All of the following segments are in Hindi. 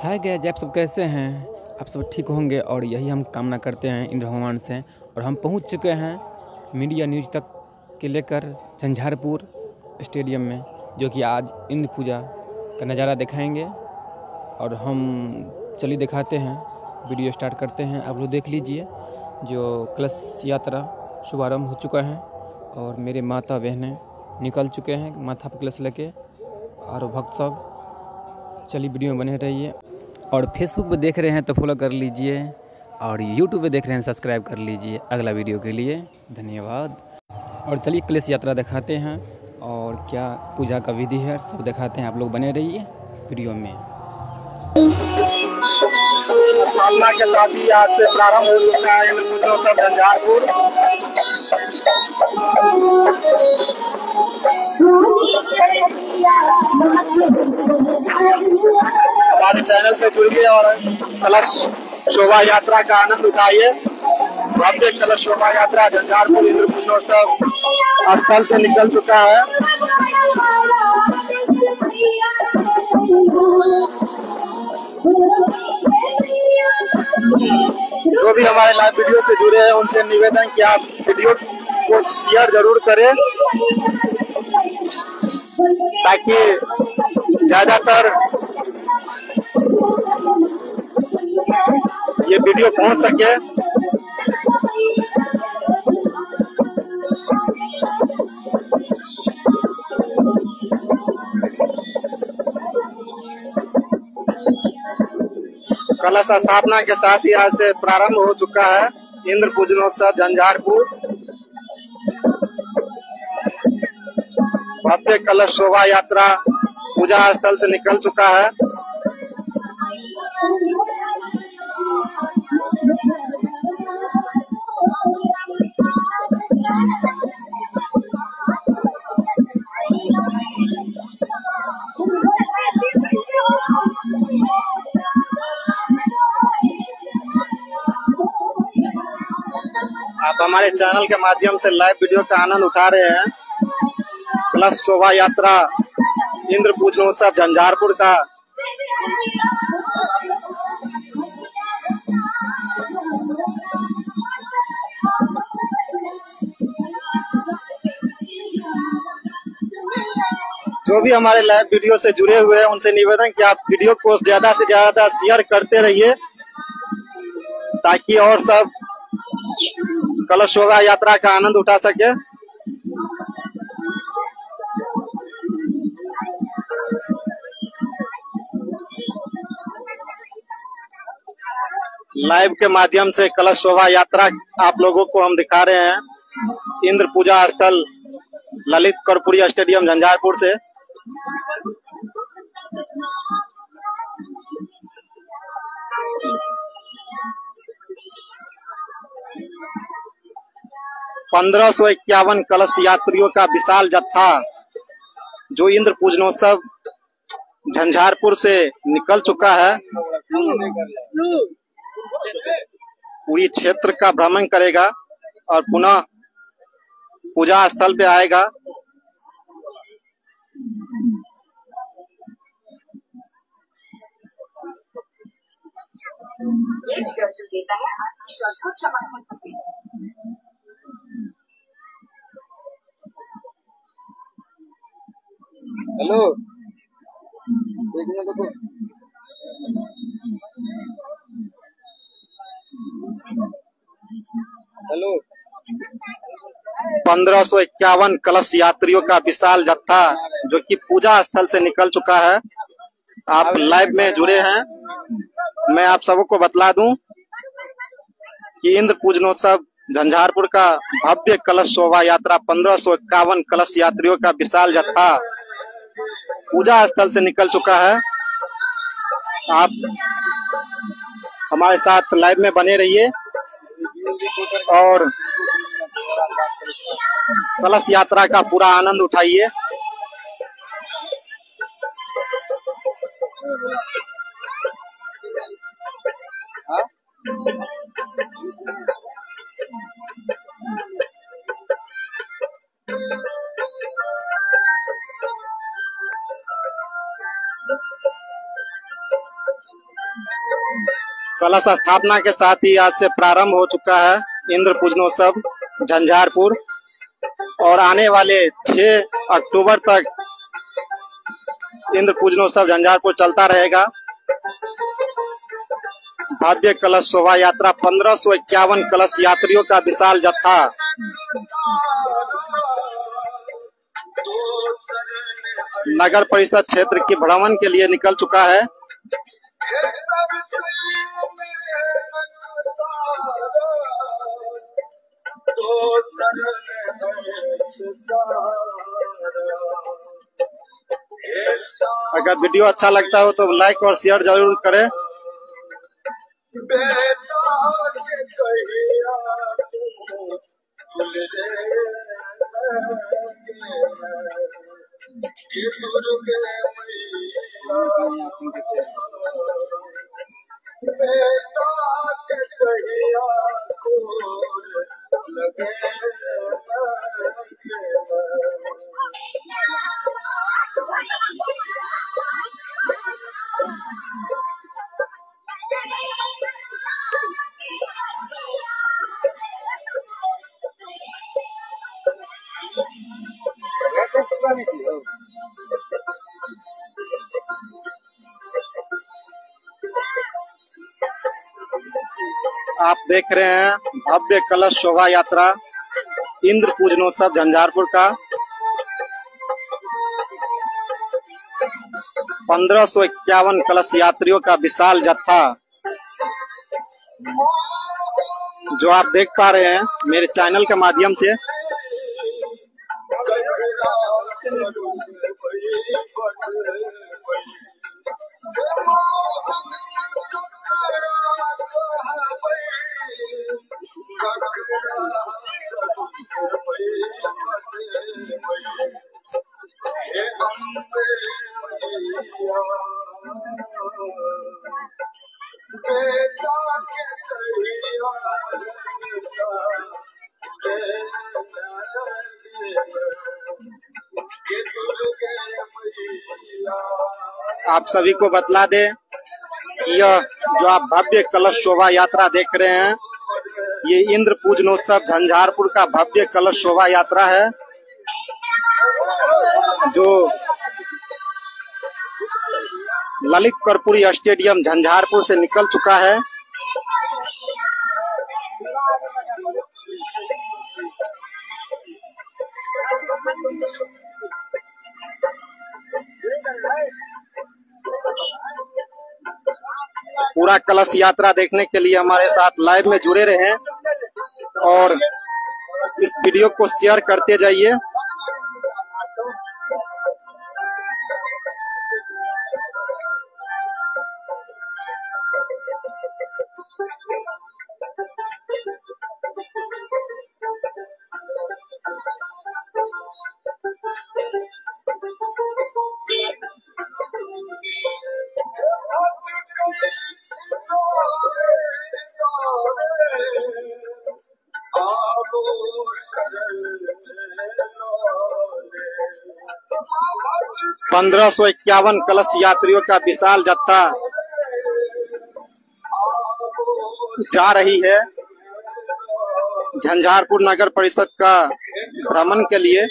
है गैज, आप सब कैसे हैं? आप सब ठीक होंगे और यही हम कामना करते हैं इंद्र भगवान से। और हम पहुंच चुके हैं मीडिया न्यूज़ तक के लेकर झंझारपुर स्टेडियम में, जो कि आज इंद्र पूजा का नज़ारा दिखाएंगे। और हम चलिए दिखाते हैं, वीडियो स्टार्ट करते हैं। आप लोग देख लीजिए, जो कलश यात्रा शुभारंभ हो चुका है और मेरे माता बहनें निकल चुके हैं माथा पर कलश लेके। और भक्त सब, चलिए वीडियो में बने रहिए। और फेसबुक पे देख रहे हैं तो फॉलो कर लीजिए, और यूट्यूब पे देख रहे हैं सब्सक्राइब कर लीजिए अगला वीडियो के लिए। धन्यवाद। और चलिए कलश यात्रा दिखाते हैं और क्या पूजा का विधि है सब दिखाते हैं। आप लोग बने रहिए वीडियो में। स्थापना के साथ ही आज से प्रारंभ हो चुका है इंद्र पूजनोत्सव झंझारपुर। हमारे चैनल से जुड़िए और कलश शोभा यात्रा का आनंद उठाइए। भव्य कलश शोभा यात्रा झंझारपुर इंद्र पूजनोत्सव स्थल से निकल चुका है। जो भी हमारे लाइव वीडियो से जुड़े हैं उनसे निवेदन कि आप वीडियो को शेयर जरूर करें, ताकि ज्यादातर ये वीडियो पहुंच सके। कलश स्थापना के साथ ही आज से प्रारंभ हो चुका है इंद्र पूजनोत्सव झंझारपुर। भव्य कलश शोभा यात्रा पूजा स्थल से निकल चुका है। आप हमारे चैनल के माध्यम से लाइव वीडियो का आनंद उठा रहे हैं। कलश शोभा यात्रा इंद्र पूजनोत्सव झंझारपुर का जो भी हमारे लाइव वीडियो से जुड़े हुए हैं उनसे निवेदन कि आप वीडियो को ज्यादा से ज्यादा शेयर करते रहिए, ताकि और सब कलश शोभा यात्रा का आनंद उठा सके। लाइव के माध्यम से कलश शोभा यात्रा आप लोगों को हम दिखा रहे हैं इंद्र पूजा स्थल ललित कर्पूरी स्टेडियम झंझारपुर से। पंद्रह 1551 कलश यात्रियों का विशाल जत्था जो इंद्र पूजनोत्सव झंझारपुर से निकल चुका है, पूरी क्षेत्र का भ्रमण करेगा और पुनः पूजा स्थल पे आएगा। Hello, hello. 1551 कलश यात्रियों का विशाल जत्था जो कि पूजा स्थल से निकल चुका है। आप लाइव में जुड़े हैं। मैं आप सबको बतला दूं कि इंद्र पूजनोत्सव झंझारपुर का भव्य कलश शोभा यात्रा 1551 कलश यात्रियों का विशाल जत्था पूजा स्थल से निकल चुका है। आप हमारे साथ लाइव में बने रहिए और कलश यात्रा का पूरा आनंद उठाइए। कलश स्थापना के साथ ही आज से प्रारंभ हो चुका है इंद्र पूजनोत्सव झंझारपुर, और आने वाले 6 अक्टूबर तक इंद्र पूजनोत्सव झंझारपुर चलता रहेगा। भव्य कलश शोभा यात्रा 1551 कलश यात्रियों का विशाल जत्था नगर परिषद क्षेत्र की भ्रमण के लिए निकल चुका है। अगर वीडियो अच्छा लगता हो तो लाइक और शेयर जरूर करें। आप देख रहे हैं भव्य कलश शोभा यात्रा इंद्र पूजनोत्सव झंझारपुर का 1551 कलश यात्रियों का विशाल जत्था जो आप देख पा रहे हैं मेरे चैनल के माध्यम से। आप सभी को बतला दे, यह जो आप भव्य कलश शोभा यात्रा देख रहे हैं ये इंद्र पूजनोत्सव झंझारपुर का भव्य कलश शोभा यात्रा है जो ललित कर्पूरी स्टेडियम झंझारपुर से निकल चुका है। पूरा कलश यात्रा देखने के लिए हमारे साथ लाइव में जुड़े रहें और इस वीडियो को शेयर करते जाइए। पंद्रह 1551 कलश यात्रियों का विशाल जत्था जा रही है झंझारपुर नगर परिषद का भ्रमण के लिए।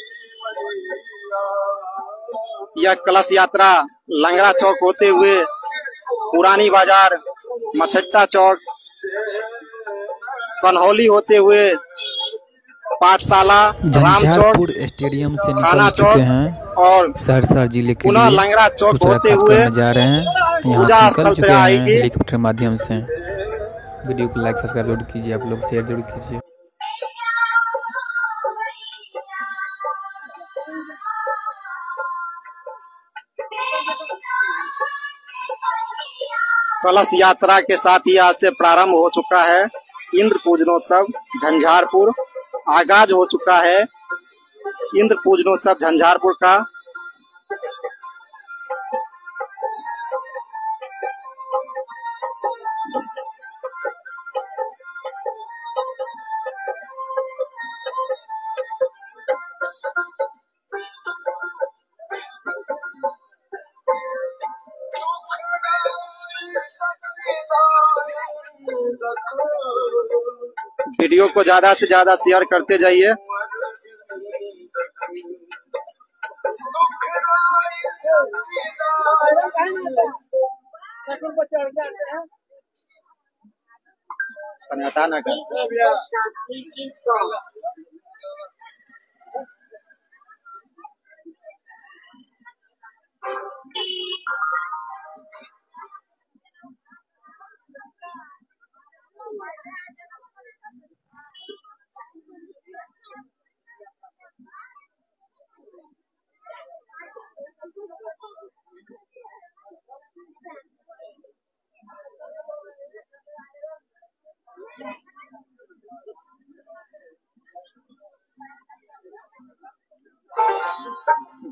यह कलश यात्रा लंगड़ा चौक होते हुए पुरानी बाजार, मछट्टा चौक, कन्हौली होते हुए पाठशाला, राम चौक, स्टेडियम से थाना निकल चुके हैं और सहरसा जिले के पुनः लिए लंगड़ा चौक दूसरा होते खास हुए करने जा रहे हैं। यहाँ पूजा से स्थल निकल पे चुके हैं आएगी। हेलीकॉप्टर माध्यम से। वीडियो को लाइक सब्सक्राइब जरूर कीजिए, आप लोग शेयर जरूर कीजिए। कलश यात्रा के साथ ही आज से प्रारंभ हो चुका है इंद्र पूजनोत्सव झंझारपुर। आगाज हो चुका है इंद्र पूजनोत्सव झंझारपुर का। वीडियो को ज्यादा से ज्यादा शेयर करते जाइए। हटा ना कर।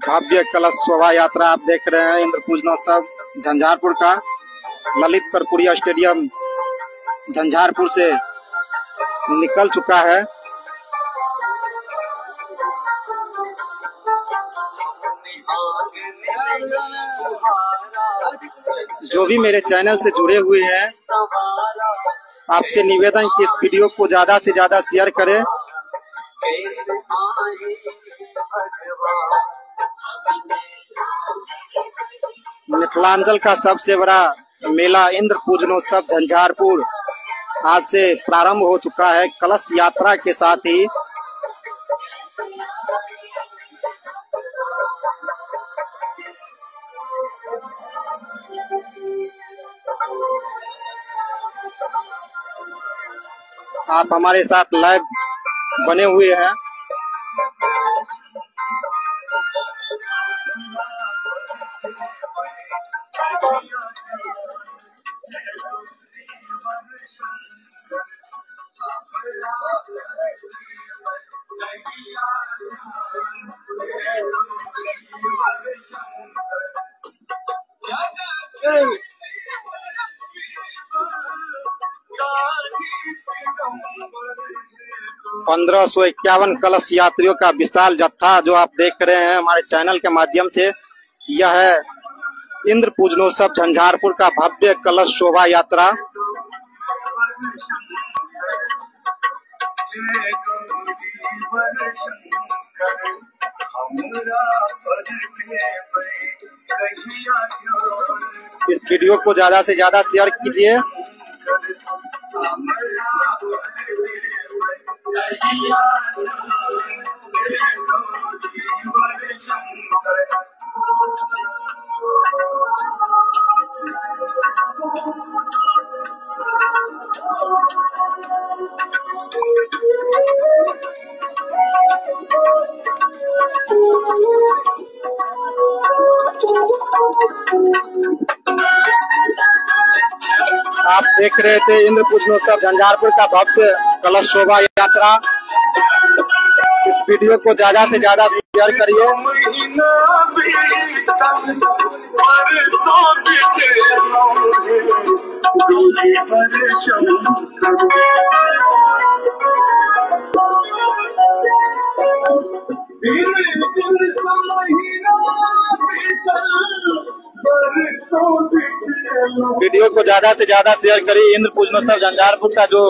भव्य कलश शोभा यात्रा आप देख रहे हैं इंद्र पूजनोत्सव झंझारपुर का ललित कर्पूरिया स्टेडियम झंझारपुर से निकल चुका है। जो भी मेरे चैनल से जुड़े हुए हैं आपसे निवेदन कि इस वीडियो को ज्यादा से ज्यादा शेयर करें। मिथिलांचल का सबसे बड़ा मेला इंद्र पूजनोत्सव झंझारपुर आज से प्रारंभ हो चुका है कलश यात्रा के साथ ही। आप हमारे साथ लाइव बने हुए हैं। पंद्रह 1551 कलश यात्रियों का विशाल जत्था जो आप देख रहे हैं हमारे चैनल के माध्यम से, यह है इंद्र पूजनोत्सव झंझारपुर का भव्य कलश शोभा यात्रा। इस वीडियो को ज्यादा से ज्यादा शेयर कीजिए। आप देख रहे थे इंद्र पूजनोत्सव झंझारपुर का भव्य कलश शोभा यात्रा। इस वीडियो को ज्यादा से ज्यादा शेयर करिए। वीडियो को ज्यादा से ज्यादा शेयर करिए। इंद्र पूजनोत्सव झंझारपुर का जो